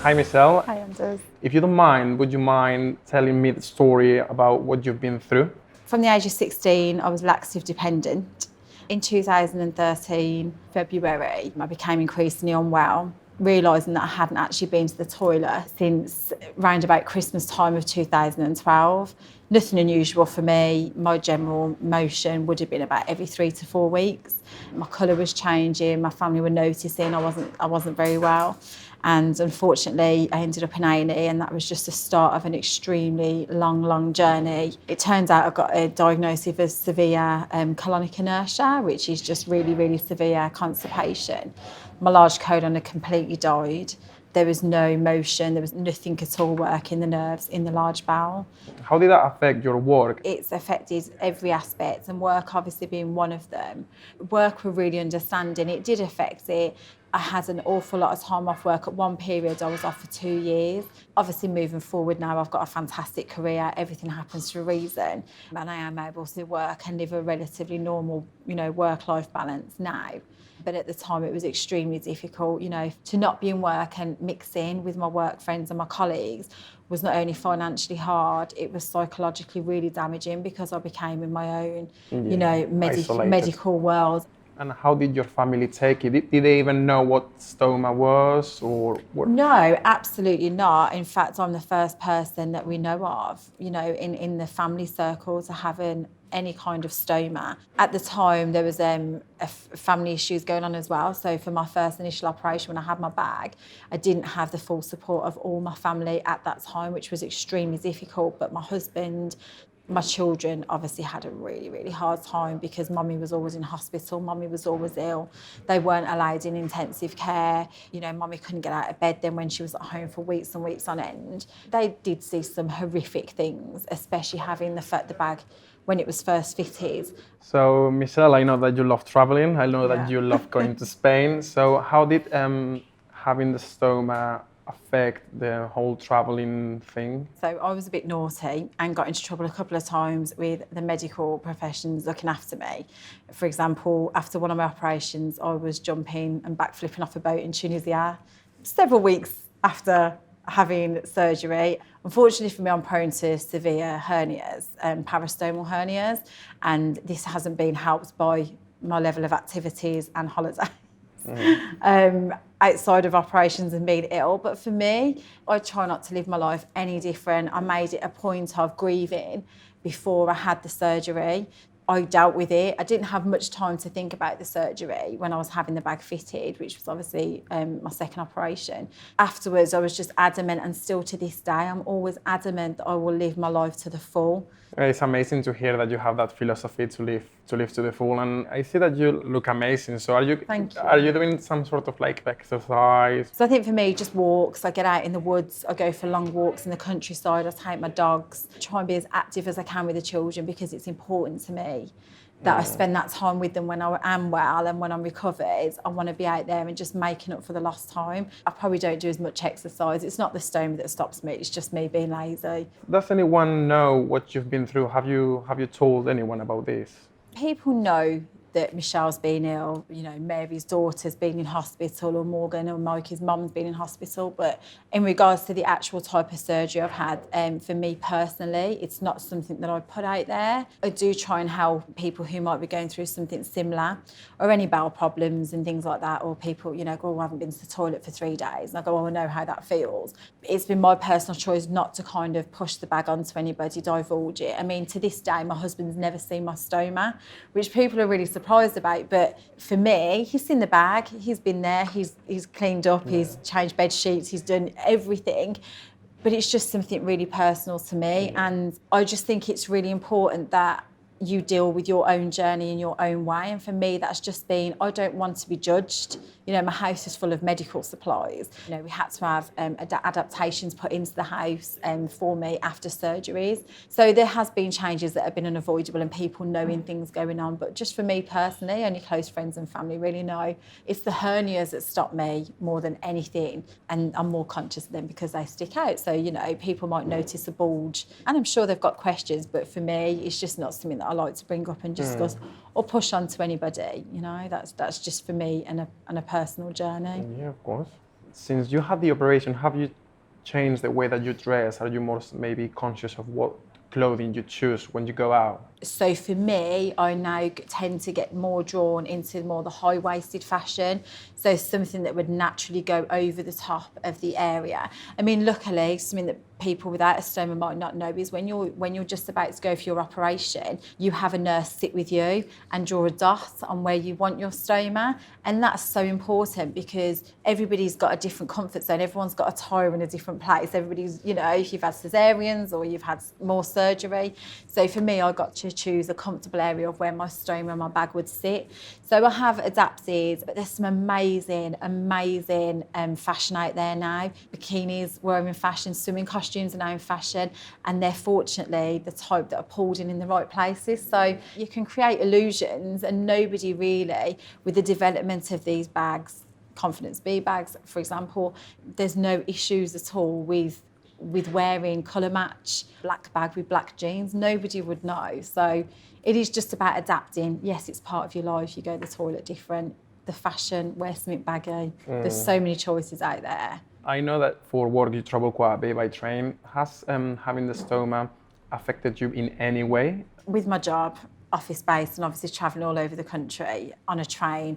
Hi, Michelle. Hi, Anders. If you don't mind, would you mind telling me the story about what you've been through? From the age of 16, I was laxative dependent. In 2013, February, I became increasingly unwell, realising that I hadn't actually been to the toilet since round about Christmas time of 2012. Nothing unusual for me. My general motion would have been about every 3 to 4 weeks. My colour was changing, my family were noticing I wasn't very well. And unfortunately, I ended up in A&E, and that was just the start of an extremely long journey. It turns out I got a diagnosis of severe colonic inertia, which is just really severe constipation. My large colon had completely died. There was no motion, there was nothing at all working the nerves in the large bowel. How did that affect your work? It's affected every aspect, and work obviously being one of them. Work were really understanding. It did affect it. I had an awful lot of time off work. At one period, I was off for 2 years. Obviously, moving forward now, I've got a fantastic career. Everything happens for a reason. And I am able to work and live a relatively normal, work-life balance now. But at the time, it was extremely difficult, to not be in work and mix in with my work friends and my colleagues was not only financially hard, it was psychologically really damaging because I became in my own, Isolated. medical world. And how did your family take it? Did they even know what stoma was or what? No, absolutely not. In fact, I'm the first person that we know of, in the family circle to have any kind of stoma. At the time, there was family issues going on as well. So for my first initial operation, when I had my bag, I didn't have the full support of all my family at that time, which was extremely difficult. But my husband, my children obviously had a really hard time because mummy was always in hospital, mummy was always ill. They weren't allowed in intensive care. Mummy couldn't get out of bed then when she was at home for weeks and weeks on end. They did see some horrific things, especially having the bag when it was first fitted. So, Michelle, I know that you love traveling. I know that Yeah. you love going to Spain. So how did having the stoma affect the whole traveling thing? So I was a bit naughty and got into trouble a couple of times with the medical professions looking after me. For example, after one of my operations, I was jumping and backflipping off a boat in Tunisia several weeks after having surgery. Unfortunately for me, I'm prone to severe hernias, parastomal hernias, and this hasn't been helped by my level of activities and holidays. Outside of operations and being ill. But for me, I try not to live my life any different. I made it a point of grieving before I had the surgery. I dealt with it. I didn't have much time to think about the surgery when I was having the bag fitted, which was obviously my second operation. Afterwards, I was just adamant, and still to this day, I'm always adamant that I will live my life to the full. It's amazing to hear that you have that philosophy to live to the full, and I see that you look amazing. So Thank you. Are you doing some sort of like exercise? So I think for me, just walks. I get out in the woods. I go for long walks in the countryside. I take my dogs. Try and be as active as I can with the children because it's important to me that I spend that time with them when I am well and when I'm recovered. I want to be out there and just making up for the lost time. I probably don't do as much exercise. It's not the stoma that stops me. It's just me being lazy. Does anyone know what you've been through? Have you told anyone about this? People know that Michelle's been ill, Mary's daughter's been in hospital, or Morgan or Mikey's mum's been in hospital. But in regards to the actual type of surgery I've had, for me personally, it's not something that I put out there. I do try and help people who might be going through something similar, or any bowel problems and things like that, or people, go, oh, I haven't been to the toilet for 3 days. And I go, oh, I know how that feels. It's been my personal choice not to kind of push the bag onto anybody, divulge it. I mean, to this day, my husband's never seen my stoma, which people are really surprised about. But for me, he's seen the bag, he's been there, he's cleaned up, he's changed bed sheets, he's done everything. But it's just something really personal to me. And I just think it's really important that you deal with your own journey in your own way. And for me, that's just been, I don't want to be judged. My house is full of medical supplies. We had to have adaptations put into the house for me after surgeries. So there has been changes that have been unavoidable and people knowing things going on. But just for me personally, only close friends and family really know. It's the hernias that stop me more than anything. And I'm more conscious of them because they stick out. So, people might notice a bulge. And I'm sure they've got questions, but for me, it's just not something that I like to bring up and discuss or push on to anybody. That's just for me and a personal journey. Yeah, of course. since you had the operation, have you changed the way that you dress? Are you more maybe conscious of what clothing you choose when you go out? So for me, I now tend to get more drawn into more the high-waisted fashion. So something that would naturally go over the top of the area. I mean, luckily, something that people without a stoma might not know is when you're just about to go for your operation, you have a nurse sit with you and draw a dot on where you want your stoma. And that's so important because everybody's got a different comfort zone. Everyone's got a tire in a different place. Everybody's, if you've had cesareans or you've had more surgery. So for me, I got to choose a comfortable area of where my stoma and my bag would sit. So I have adapted, but there's some amazing fashion out there now. Bikinis were in fashion, swimming costumes are now in fashion, and they're fortunately the type that are pulled in the right places. So you can create illusions, and nobody really, with the development of these bags, Confidence B bags, for example, there's no issues at all with wearing colour match, black bag with black jeans. Nobody would know. So it is just about adapting. Yes, it's part of your life. You go to the toilet different. The fashion, wear something baggy. There's so many choices out there. I know that for work you travel quite a bit by train. Has having the stoma affected you in any way? With my job, office-based, and obviously travelling all over the country on a train,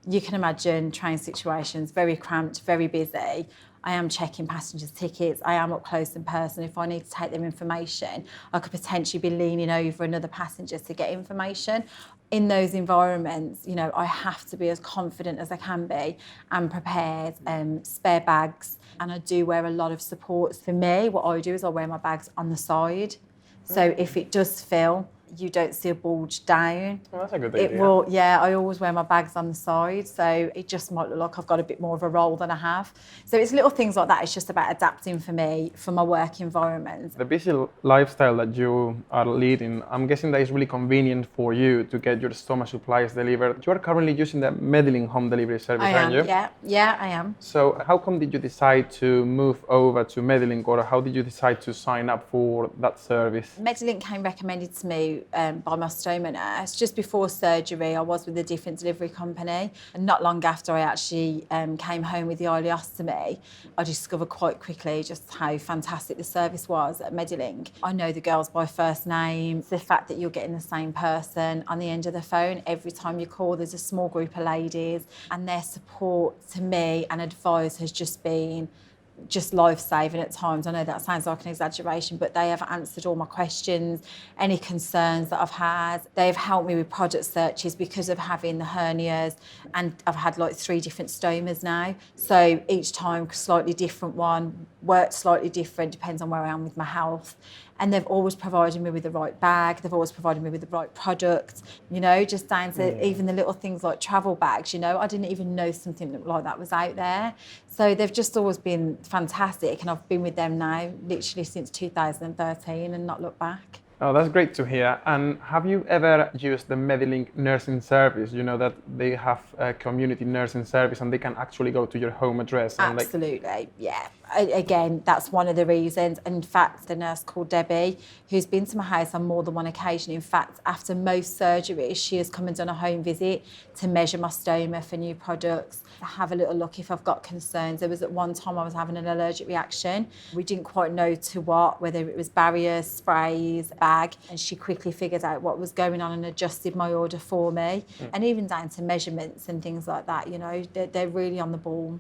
you can imagine train situations, very cramped, very busy. I am checking passengers' tickets. I am up close in person. If I need to take their information, I could potentially be leaning over another passenger to get information. In those environments, I have to be as confident as I can be and prepared, spare bags. And I do wear a lot of supports. For me, what I do is I wear my bags on the side. So if it does fill, you don't see a bulge down. Oh, that's a good idea. It will, yeah, I always wear my bags on the side, so it just might look like I've got a bit more of a roll than I have. So it's little things like that. It's just about adapting for me, for my work environment. The busy lifestyle that you are leading, I'm guessing that it's really convenient for you to get your stoma supplies delivered. You are currently using the Medilink home delivery service, aren't you? Yeah, I am. So how come did you decide to move over to Medilink, or how did you decide to sign up for that service? Medilink came recommended to me by my stoma nurse. Just before surgery, I was with a different delivery company. And not long after I actually came home with the ileostomy, I discovered quite quickly just how fantastic the service was at Medilink. I know the girls by first name. The fact that you're getting the same person on the end of the phone every time you call. There's a small group of ladies, and their support to me and advice has just been just life-saving at times. I know that sounds like an exaggeration, but they have answered all my questions, any concerns that I've had. They've helped me with product searches because of having the hernias, and I've had like 3 different stomas now. So each time, slightly different one, worked slightly different, depends on where I am with my health. And they've always provided me with the right bag, they've always provided me with the right product, just down to even the little things like travel bags, I didn't even know something like that was out there. So they've just always been fantastic, and I've been with them now literally since 2013 and not looked back. Oh, that's great to hear. And have you ever used the Medilink nursing service? You know that they have a community nursing service and they can actually go to your home address. And Absolutely, yeah. Again, that's one of the reasons. In fact, the nurse called Debbie, who's been to my house on more than one occasion. In fact, after most surgeries, she has come and done a home visit to measure my stoma for new products, to have a little look if I've got concerns. There was at one time I was having an allergic reaction. We didn't quite know to what, whether it was barriers, sprays, bag, and she quickly figured out what was going on and adjusted my order for me. And even down to measurements and things like that, they're really on the ball.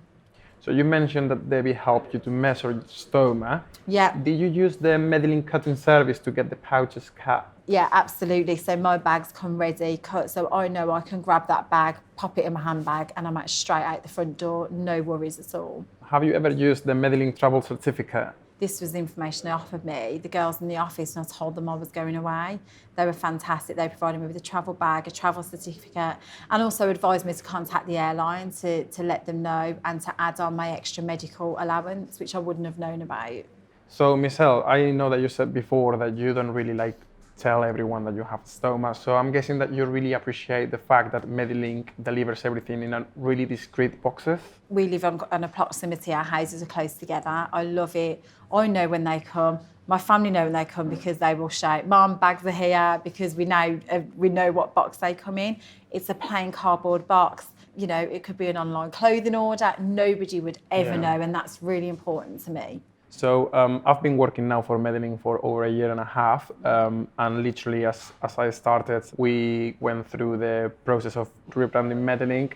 So you mentioned that Debbie helped you to measure your stoma. Yeah. Did you use the Medilink cutting service to get the pouches cut? Yeah, absolutely. So my bags come ready cut, so I know I can grab that bag, pop it in my handbag, and I'm straight out the front door, no worries at all. Have you ever used the Medilink travel certificate? This was the information they offered me. The girls in the office, and I told them I was going away. They were fantastic. They provided me with a travel bag, a travel certificate, and also advised me to contact the airline to let them know and to add on my extra medical allowance, which I wouldn't have known about. So, Michelle, I know that you said before that you don't really tell everyone that you have stoma. So I'm guessing that you really appreciate the fact that Medilink delivers everything in a really discreet boxes. We live on a proximity. Our houses are close together. I love it. I know when they come. My family know when they come because they will shout, "Mum, bags are here," because we know what box they come in. It's a plain cardboard box. you know, it could be an online clothing order. Nobody would ever know, and that's really important to me. So I've been working now for Medilink for over a year and a half, and literally as I started, we went through the process of rebranding Medilink.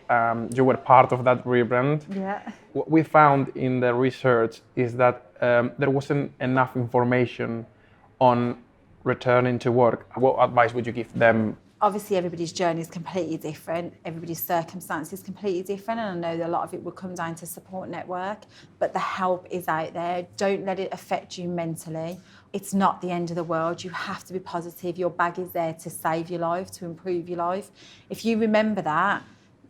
You were part of that rebrand. Yeah. What we found in the research is that there wasn't enough information on returning to work. What advice would you give them? Obviously, everybody's journey is completely different. Everybody's circumstances completely different, and I know that a lot of it will come down to support network. But the help is out there. Don't let it affect you mentally. It's not the end of the world. You have to be positive. Your bag is there to save your life, to improve your life. If you remember that,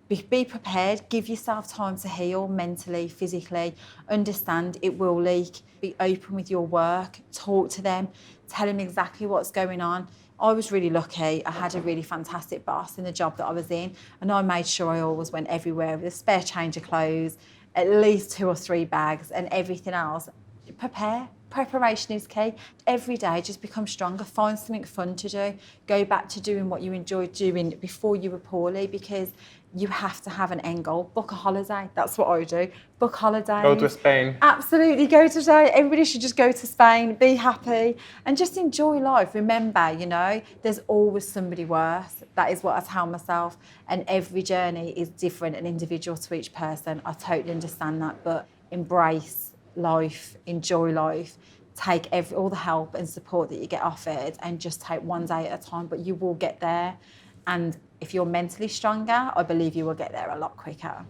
be prepared. Give yourself time to heal mentally, physically. Understand it will leak. Be open with your work. Talk to them. Tell them exactly what's going on. I was really lucky. I had a really fantastic boss in the job that I was in, and I made sure I always went everywhere with a spare change of clothes, at least 2 or 3 bags, and everything else. Prepare. Preparation is key. Every day, just become stronger. Find something fun to do. Go back to doing what you enjoyed doing before you were poorly, because you have to have an end goal. Book a holiday. That's what I do. Book holidays. Go to Spain. Absolutely, go to Spain. Everybody should just go to Spain, be happy, and just enjoy life. Remember, you know, there's always somebody worse. That is what I tell myself. And every journey is different and individual to each person. I totally understand that, but embrace life, enjoy life, take all the help and support that you get offered, and just take one day at a time, but you will get there. And if you're mentally stronger, I believe you will get there a lot quicker.